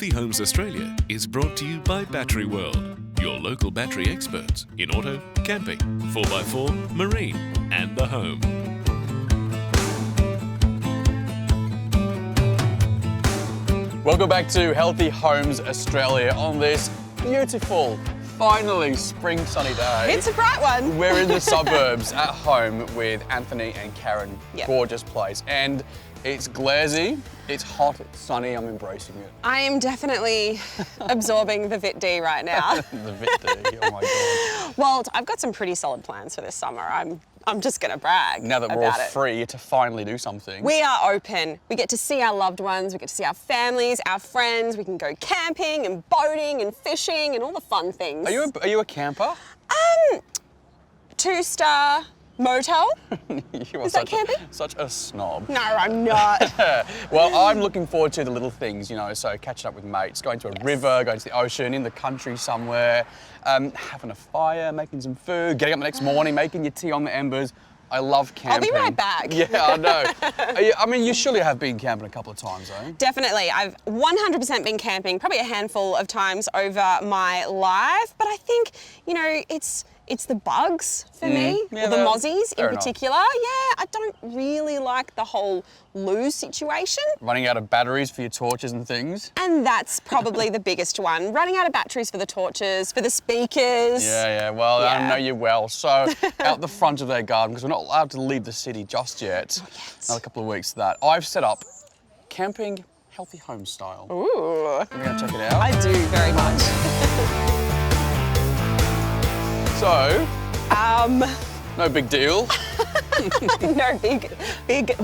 Healthy Homes Australia is brought to you by Battery World, your local battery experts in auto, camping, 4x4, marine and the home. Welcome back to Healthy Homes Australia on this beautiful, finally spring sunny day. It's a bright one. We're in the suburbs at home with Anthony and Karen. Yep. Gorgeous place. And it's glazy, it's hot, it's sunny, I'm embracing it. I am definitely absorbing the Vit D right now. The Vit D, oh my God. Well, I've got some pretty solid plans for this summer. I'm just gonna brag Now that we're all about it. free to finally do something. We are open. We get to see our loved ones, we get to see our families, our friends, we can go camping and boating and fishing and all the fun things. Are you a camper? 2-star motel? You are Is that camping? such a snob. No, I'm not. Well, I'm looking forward to the little things, you know, so catching up with mates, going to a river, going to the ocean, in the country somewhere, having a fire, making some food, getting up the next morning, making your tea on the embers. I love camping. I'll be right back. Yeah, I know. I mean, you surely have been camping a couple of times, eh? Definitely. I've 100% been camping, probably a handful of times over my life, but I think, you know, it's the bugs for me, Yeah, or the mozzies in fair enough. particular. Yeah, I don't really like the whole lose situation. Running out of batteries for your torches and things. And that's probably the biggest one. Running out of batteries for the torches, for the speakers. Yeah, well, I Yeah. know you well. So, out the front of their garden, because we're not allowed to leave the city just yet. Not yet. Another couple of weeks to that. I've set up camping healthy home style. Ooh. We're going to check it out. I do very much. So, no big deal. No big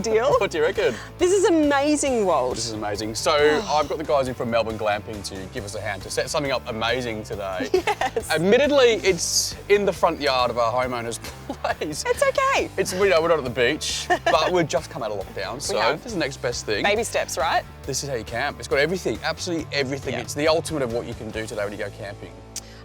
deal. What do you reckon? This is amazing, Walt. This is amazing. So, I've got the guys in from Melbourne Glamping to give us a hand to set something up amazing today. Yes. Admittedly, it's in the front yard of our homeowner's place. It's okay. We're not at the beach, but we've just come out of lockdown, so have. this is the next best thing. Baby steps, right? This is how you camp. It's got everything, absolutely everything. Yeah. It's the ultimate of what you can do today when you go camping.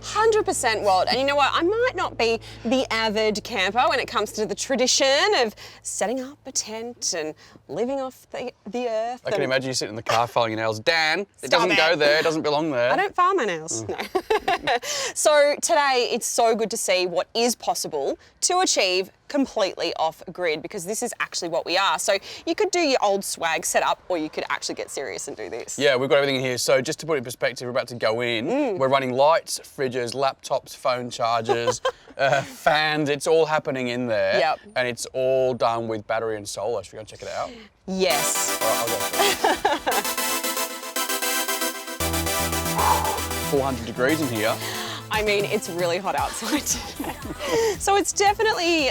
100%, Walt. And you know what? I might not be the avid camper when it comes to the tradition of setting up a tent and living off the earth. I can imagine you sitting in the car filing your nails. Dan, it Stop doesn't it. go there, it doesn't belong there. I don't file my nails. No. So today, it's so good to see what is possible to achieve completely off grid, because this is actually what we are. So you could do your old swag setup, or you could actually get serious and do this. Yeah, we've got everything in here. So just to put it in perspective, we're about to go in. We're running lights, fridges, laptops, phone chargers, fans. It's all happening in there. Yep. And it's all done with battery and solar. Should we go check it out? Yes. All right, I'll go first. 400 degrees in here. I mean, it's really hot outside today. So it's definitely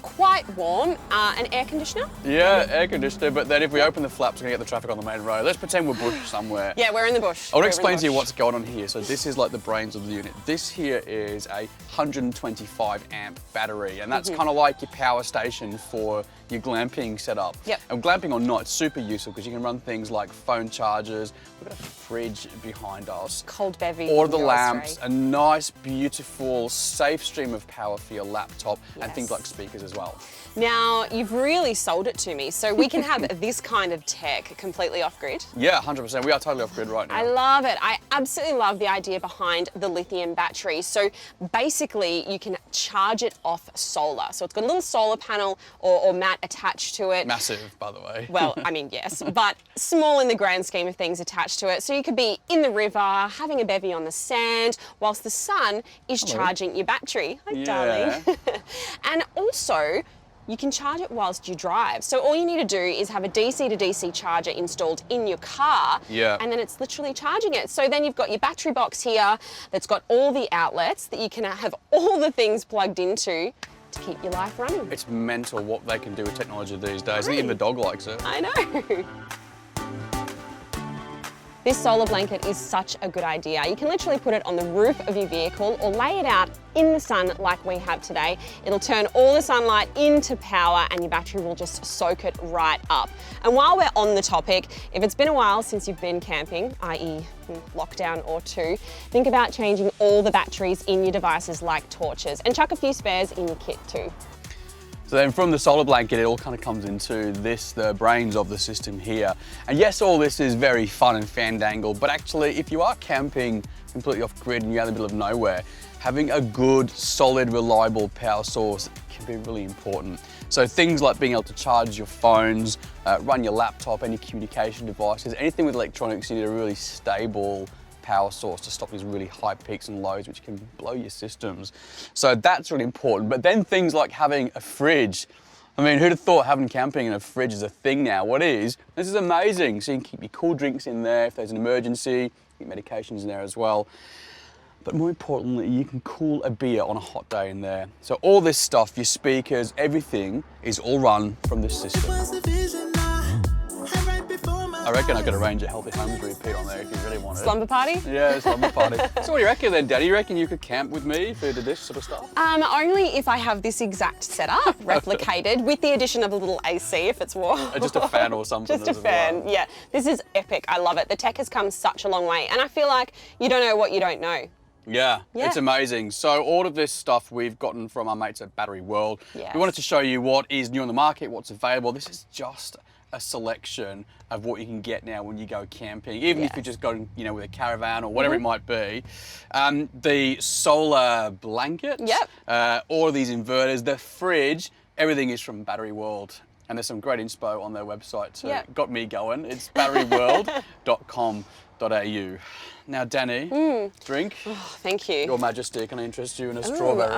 quite warm. An air conditioner? Yeah, air conditioner, but then if we open the flaps, we're gonna get the traffic on the main road. Let's pretend we're bush somewhere. Yeah, we're in the bush. I want We're to in the explain to you bush. what's going on here. So this is like the brains of the unit. This here is a 125 amp battery, and that's kind of like your power station for your glamping setup. Yep. And glamping or not, it's super useful because you can run things like phone chargers. We've got a fridge behind us. Cold bevy. All of the from lamps, Australia. a nice, beautiful, safe stream of power for your laptop, and Yes. things like speakers as well. Now, you've really sold it to me. So we can have this kind of tech completely off grid. Yeah, 100%. We are totally off grid right now. I love it. I absolutely love the idea behind the lithium battery. So basically, you can charge it off solar. So it's got a little solar panel or mat attached to it. Massive, by the way. Well, I mean, yes, but small in the grand scheme of things attached to it. So you could be in the river, having a bevy on the sand, whilst the sun is charging your battery. Hi, Yeah. darling. And also, you can charge it whilst you drive. So all you need to do is have a DC to DC charger installed in your car, Yeah. and then it's literally charging it. So then you've got your battery box here that's got all the outlets that you can have all the things plugged into to keep your life running. It's mental what they can do with technology these days. I think even the dog likes it. I know. This solar blanket is such a good idea. You can literally put it on the roof of your vehicle or lay it out in the sun like we have today. It'll turn all the sunlight into power and your battery will just soak it right up. And while we're on the topic, if it's been a while since you've been camping, i.e. lockdown or two, think about changing all the batteries in your devices like torches and chuck a few spares in your kit too. So then from the solar blanket, it all kind of comes into this, the brains of the system here. And yes, all this is very fun and fandangle, but actually if you are camping completely off grid and you're out in the middle of nowhere, having a good, solid, reliable power source can be really important. So things like being able to charge your phones, run your laptop, any communication devices, anything with electronics, you need a really stable power source to stop these really high peaks and lows which can blow your systems. So that's really important. But then things like having a fridge. I mean, who'd have thought having camping in a fridge is a thing now? What is? This is amazing. So you can keep your cool drinks in there if there's an emergency, keep medications in there as well. But more importantly, you can cool a beer on a hot day in there. So all this stuff, your speakers, everything is all run from this system. I reckon I could arrange a Healthy Homes repeat on there if you really wanted. Slumber party? Yeah, slumber party. So what do you reckon then, Daddy? You reckon you could camp with me if you did this sort of stuff? Only if I have this exact setup replicated with the addition of a little AC if it's warm. Just a fan or something. Just a fan, yeah. This is epic, I love it. The tech has come such a long way and I feel like you don't know what you don't know. Yeah, it's amazing. So all of this stuff we've gotten from our mates at Battery World. Yes. We wanted to show you what is new on the market, what's available. This is just a selection of what you can get now when you go camping, even if you're just going, you know, with a caravan or whatever it might be. The solar blanket, all of these inverters, the fridge, everything is from Battery World. And there's some great inspo on their website too. Got me going. It's batteryworld.com.au. Now, Danny, drink. Oh, thank you. Your Majesty, can I interest you in a strawberry?